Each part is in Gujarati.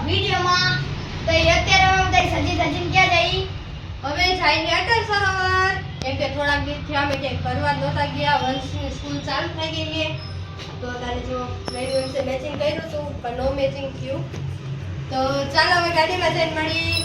વિડિયોમાં તો અત્યારે અમે બધા સજીને ક્યાં જઈ હવે જઈને અટલ સરોવર કેમ કે થોડાક દિવસથી અમે ક્યાંય ફરવા નહોતા ગયા વંશની સ્કૂલ ચાલુ થઈ ગઈ છે તો તારે જો મેં મેચિંગ કર્યું હતું પણ નો મેચિંગ થયું તો ચાલો હવે ગાડીમાં જઈને મળી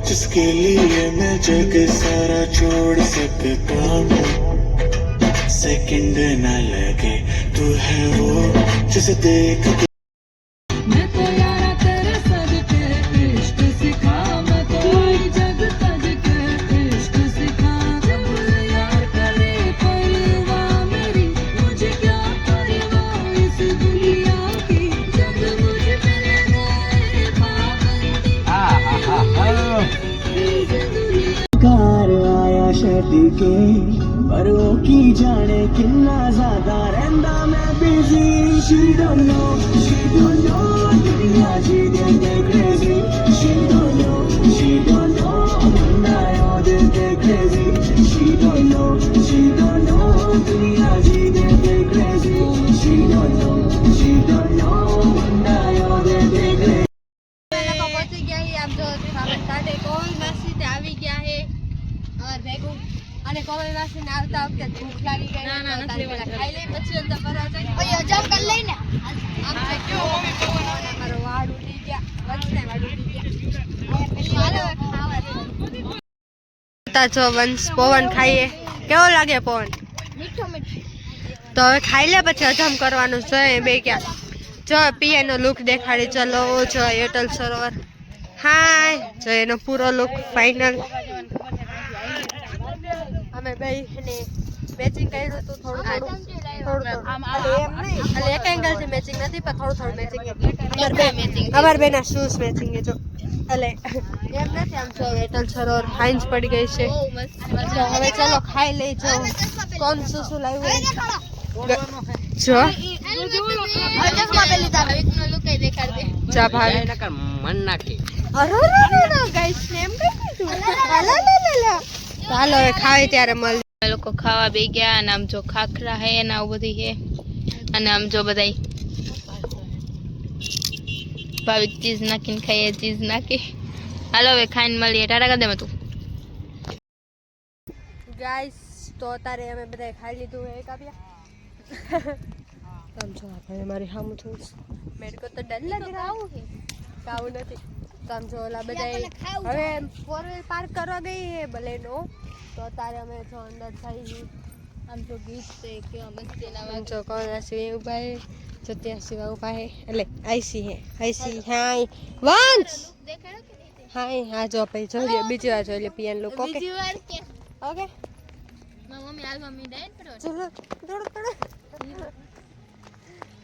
जिसके लिए मैं जग सारा छोड़ सकता हूँ सेकंड ना लगे तू है वो जिसे देख मैं तो यारा तेरे सदके इश्क सिखा मैं तो आई जग तज के इश्क सिखा जब यार करे परवाह मेरी मुझे क्या परवाह इस दुनिया की जब मुझ पे लगाए पाबंदी कार आया शर्दी के पर वो की जाने कितना ज्यादा रहंदा मैं बिजी she don't know दुनिया जी दे crazy she don't know दुनिया दे crazy she don't know दुनिया जी दे crazy she don't know दुनिया दे crazy પહોંચી ગયા હી આમ જો સાથે કોલ માસી તે આવી ગયા હે और ભેગું અને કોલ માસી ને આવતા વખતે ભૂખ લાગી ગઈ ના નથી ખાઈ લે પછી અંદર ફરવા જાય ઓય હજમ કર લઈને આમ છે કેવો મમ્મી પવન મારો વાડ ઉડી ગયા વંશને વાડ ઉડી ગયા હાલો ખાવા તા જો વંશ પવન ખાઈએ કેવો લાગે પવન મીઠો મીઠો તો હવે ખાઈ લે પછી હજમ કરવાનું છે બે ક્યાં જો પીએનો લુક દેખાડી ચલો જો અટલ સરોવર હાય જો એનો પૂરો લુક ફાઇનલ અમે બે ને મેચિંગ કર્યું હતું થોડું એમ નહીં ખાલી એક એંગલ થી મેચિંગ નથી પણ થોડું મેચિંગ અમાર બેના શૂઝ મેચિંગ છે જો એટલે એમ નથી આમ જો અટલ સરોવર હાઈન્સ પડી ગઈ છે તો હવે ચલો ખાઈ લઈ જો કોણ શું લાવ્યું જો હજમમાં પેલી તારો એકનો લુક એ દેખાડ દે જા ભાઈ નકર મન નાખી અરે ગાઈસ નેમ કઈ ચાલો હવે ખાવી ત્યારે મળ લોકો ખાવા બે ગયા અને આમ જો ખાખરા હે ને આવું બધી હે અને આમ જો બધાય ભાવિક ચીઝ નાખીને ખાઈએ ચીઝ નાખી હાલો હવે ખાઈને મળીએ ટાટા કરી દે તું ગાઈસ તો અત્યારે અમે બધા ખાઈ લીધું હે કાપ્યા આમ જો આપણે મારી સામું છું મેરે કો તો ડર લગ રહા હે કાવું નથી તો આમ જો ઓલા બધા હવે 4 પાર્ક કરવા ગઈ હે બલેનો તો અત્યારે અમે જો અંદર થઈ આમ તો ગીત છે કે મસ્તી ના જો કોણ આસી ઉભા હે જો ત્યાં સિવા ઉભા હે એટલે આઈસી હાય વંશ દેખાડો કે નહીં હાય હા જો પછી જોઈએ બીજી વાર જોઈ લે પીએન લોકો ઓકે બીજી વાર કે ઓકે મમ્મી આલવા મીડાય ને ચલો દોડ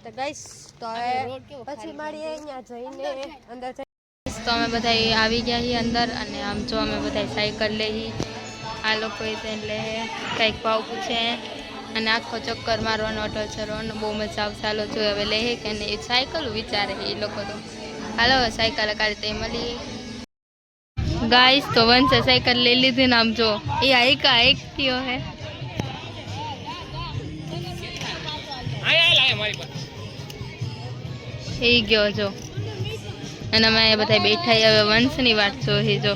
તો ગાઈસ તો પછી મળીએ અહીંયા જઈને અંદર તો અમે બધા આવી ગયા છીએ અંદર અને આમ જો અમે બધા સાયકલ લઈ આ લોકો એટલે કંઈક ભાવ પૂછે અને આખો ચક્કર મારવાનો અટલ સરોવરનો બહુ મજા આવશે હાલો જો હવે લે કે ને એ સાયકલ વિચારે એ લોકો તો હાલો સાયકલ કાઢી તે મળી ગાઈસ તો વંશે સાયકલ લઈ લીધી ને આમ જો એ આયકા એક થયો હે એ ગયો જો અને અમે બધા બેઠા હવે વંશની વાત જોઈ જો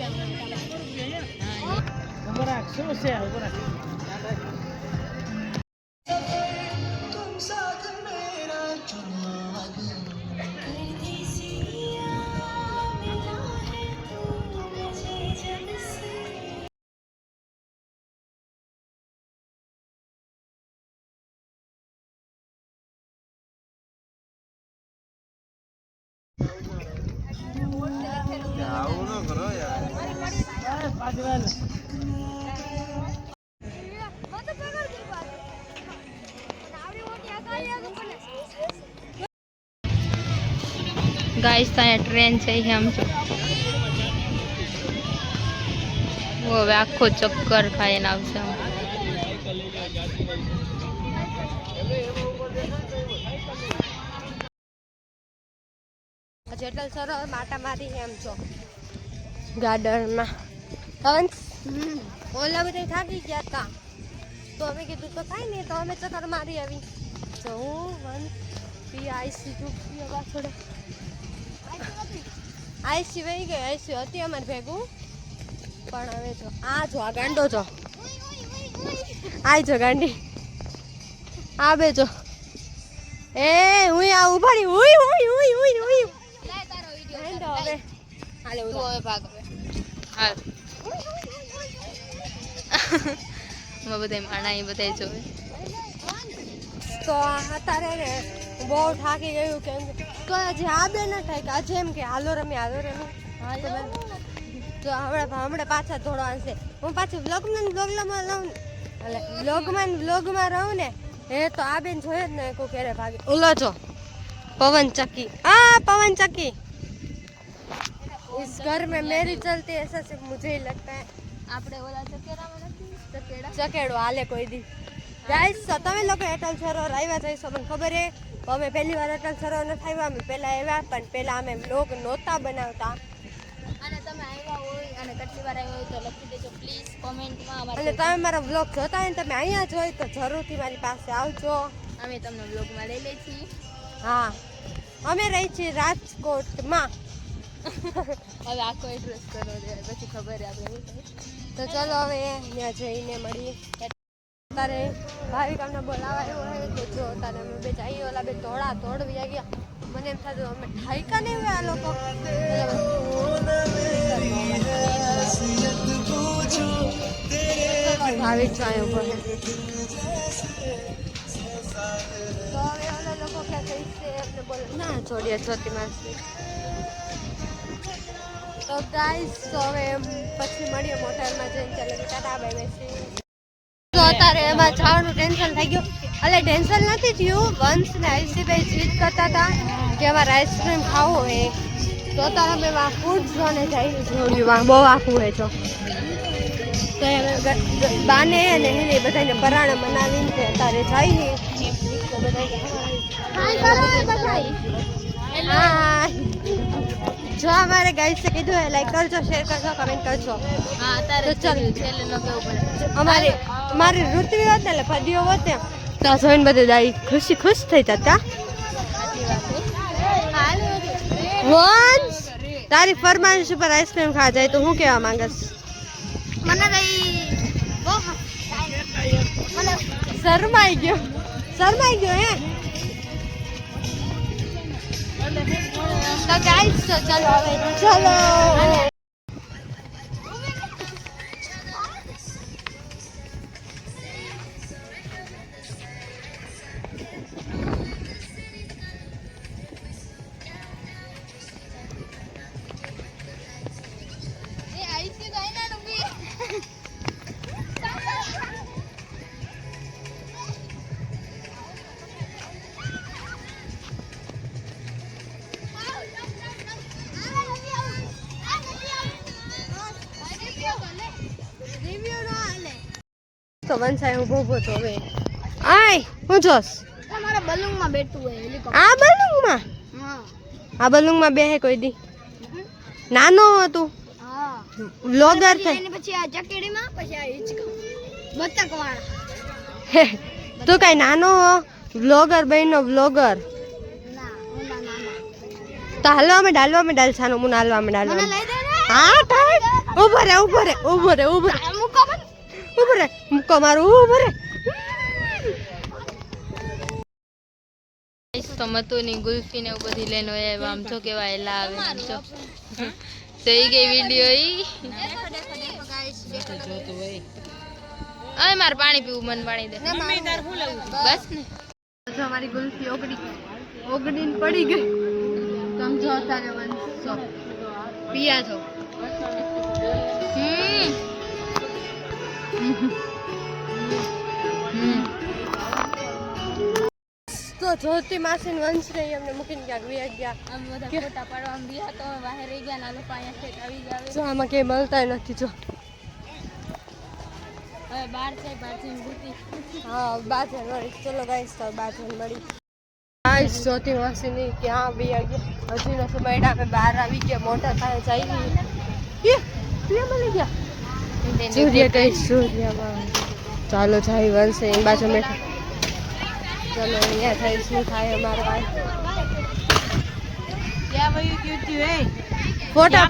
गाइस ત્યાં ટ્રેન છે આમ જો હવે આખો ચક્કર ખાઈને આવશે જેટલ સરોવર માટા મારી એમ છો ગાર્ડનમાં. પવન ઓલા બધા થાકી ગયા હતા તો અમે કીધું તો કાંઈ નહીં, તો અમે ચક્કર મારી આવી. જો હું વન પી આઈસી ચૂકી થોડે આઈસી વહી ગઈ. આઈસી હતી અમારે ભેગું, પણ હવે જો આ ગાંડો જો આઈ જો ગાંડી આ બે જો એ હું આ ઉભારી હુઈ હુઈ હુઈ હુઈ હુઈ ગાંડો હવે હાલે તું હવે ભાગ હવે હાલ. એમાં બધા માણા બધા જોવે. તો અત્યારે ને બહુ થાકી ગયું કેમ તો હજી આ બે ના થાય કે આજે એમ કે હાલો રમી તો હમણાં પાછા દોડવા છે. હું પાછી વ્લોગમાં લઉં વ્લોગમાં રહું ને એ તો આ બેન જોયે જ ને કોઈ ક્યારે ભાગે. ઓલો જો પવન ચક્કી पवन चक्की इस घर में मेरी चलती है ऐसा सिर्फ मुझे ही लगता है. આપણે ઓલા ચકેડામાં નથી ચકેડો હાલે કોઈ દી. ગાઈસ તમે લોકો અટલ સરોવર આવ્યા જઈશો મને ખબર હે. અમે પહેલી વાર અટલ સરોવર નથી આવ્યા. અમે પહેલા આવ્યા પણ પહેલા અમે વ્લોગ નહોતા બનાવતા. અને તમે આવ્યા હોય અને કેટલી વાર આવ્યા હોય તો લખી દેજો પ્લીઝ કોમેન્ટમાં. અને તમે મારા વ્લોગ જોતા હોય ને તમે અહીંયા જોઈ તો જરૂરથી મારી પાસે આવજો. અમે તમને વ્લોગમાં લઈ લઈએ છીએ. હા અમે રહી છીએ રાજકોટમાં. હવે આખો એડ્રેસ કરો દે પછી ખબર હે આપણે તો ચલો હવે ત્યાં જઈને મળીએ. તારે ભાવિક અમને બોલાવાયો હોય તો જો તારે અમે બે જઈએ ઓલા બે તોડવી ગયા. મને એમ થતું અમે ઠાઈકા નહીં હોય આ લોકો. ભાવિક ચાય ઉપર તો હવે ઓલા લોકો ક્યાં કહીશે એમને બોલે ના છોડીએ છોટી માસી. તો ગાઈસ તો હવે પછી મળીએ મોટરમાં જઈને. ચાલો ટાટા બાય બાય. તો અત્યારે એમાં જવાનું ટેન્શન થઈ ગયું. એટલે ટેન્શન નથી થયું. વંશ ને આઈસીભાઈ જીત કરતા હતા કે અમારે આઈસ્ક્રીમ ખાવું હોય તો અત્યારે અમે ફૂડ ઝોને જઈને જોડ્યું બહુ આખું હોય છો તો અમે બાને અને એને બધાને પરાણે બનાવીને અત્યારે જઈએ. જો અમારે ગાઈસ से કીધું है लाइक करજો शेयर करજો कमेंट करજો. હા અત્યારે તો ચાલ છેલ્લે ન કેવું પડે. અમારી ઋત્વી હોત ને એટલે ફદીઓ હોત ને તો જોઈને બધે દાઈ ખુશ થઈ જતા. વંશ તારી ફરમાઈશ ઉપર આઈસ્ક્રીમ ખા જાય તો હું કહેવા માંગસ? મને શરમાઈ ગયો હે. તો ગાઈસ તો ચલો હવે ચલો. તો વંશાય હું ભોભો છો હવે. આય હું જોસ તમારા બલૂનમાં બેઠું હોય હેલિકોપ્ટર. આ બલૂંગમાં હા આ બલૂંગમાં બેહે કોઈ દી નાનો હતું હા વ્લોગર થઈ. અને પછી આ ચકેડીમાં પછી આ હિચકા બતકવાળા. તું કઈ નાનો વ્લોગર બહેનો વ્લોગર ના ઓલા નાના. તો હાલવા અમે ડાલછાનો મુન હાલવા અમે મને ડાલવા. લઈ દે ને. હા થાય ઉભો રે મૂકો મને. મૂકો મારું ઉભો રે. તો મતુની ગુલ્ફી ને એવું બધી લઈને આવ્યા. આમ જો કેવા એલા આવે આમ જો થઈ ગઈ વિડીયો ઈ. હવે મારે પાણી પીવું મને પાણી દે બસ ને. જો અમારી ગુલ્ફી ઓગડીને પડી ગઈ. સમજો તારે વંશો પિયા છો. તો જ્યોતિ માસી ને વંશ રહી અમને મૂકીને ક્યાંક વ્યા ગયા. આમ બધા ફોટા પાડવા ગયા તો બહાર રહી ગયા. ના લોકો અહીંયા ઠેઠ આવી જાવે. જો આમાં કઈ મળતા નથી. જો હવે બહાર જઈને ભૂતી. હા બાજન મળી. ચલો ગાઈસ તો બાજન મળી. ગાઈસ ચોથી વાસી નહીં ક્યાં બી ગયા હજી નથી મળ્યા અમે બહાર આવી ગયા મોટા થાય જાય પ્રિયા મળી ગયા સૂર્ય કઈ સૂર્યમાં ચાલો જાય વંશે એની બાજુ બેઠા ચાલો અહીંયા થઈ શું થાય અમારા ફોટા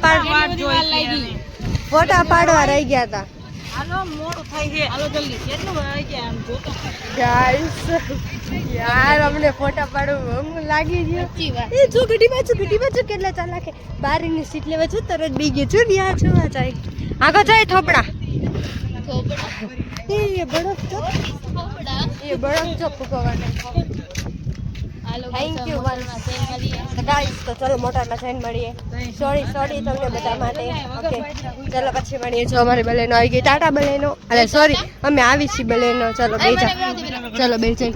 પાડવા રહી ગયા હતા ગાઈસ યાર અમને ફોટા પાડવું લાગી ગયું એ જો ઘડી બાજુ કેટલા ચાલાકે બારીની સીટ લેવા છું તરત બી ગયું છું યાર જોવા જાય આગળ જાય થોપડા એ બરફ ચપ ભગવાને થેન્ક યુ ગાઈસ તો ચલો મોટામાં જઈને મળીએ સોરી તમને બધા માટે ઓકે ચલો પછી મળીએ જો અમારી બલેનો આવી ગઈ ટાટા બલેનો અરે સોરી અમે આવી છીએ બલેનો ચલો બેજા ચલો બેજા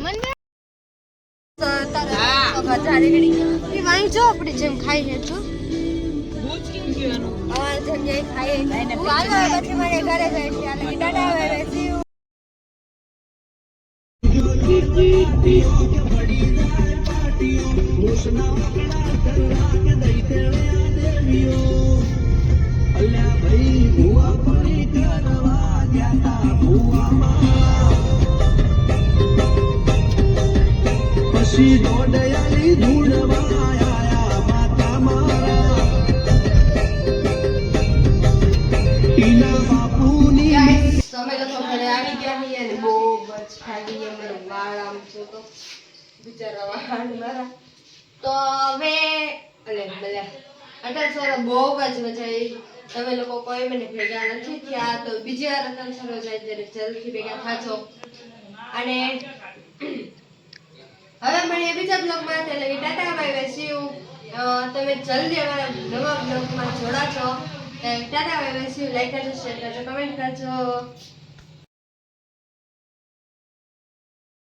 વાઈ જો આપણી જેમ ખાઈ છે છો પછી મારે ઘરે જાય ટાટા પછી દોડયાલી ધૂળવાયા માતા મારા ટીના બાપુની તમે લોકો ઘરે આવી ગયા છીએ અને બહુ બચ ખાઈ ગઈ અમારો વાળ આમ છો તો બિચારા વાળ મારા તો હવે અલે ભલે અટલ સર બહુ જ મજા તમે લોકો કોઈ મને ભેગા નથી થયા તો બીજી વાર અટલ સર જાય ત્યારે જલ્દીથી ભેગા થાજો અને હવે મળીએ બીજા બ્લોગમાં એટલે tata bye bye see you તમે જલ્દી અમારા નવા બ્લોગમાં જોડાજો tata bye bye see you like કરજો શેર કરજો કમેન્ટ કરજો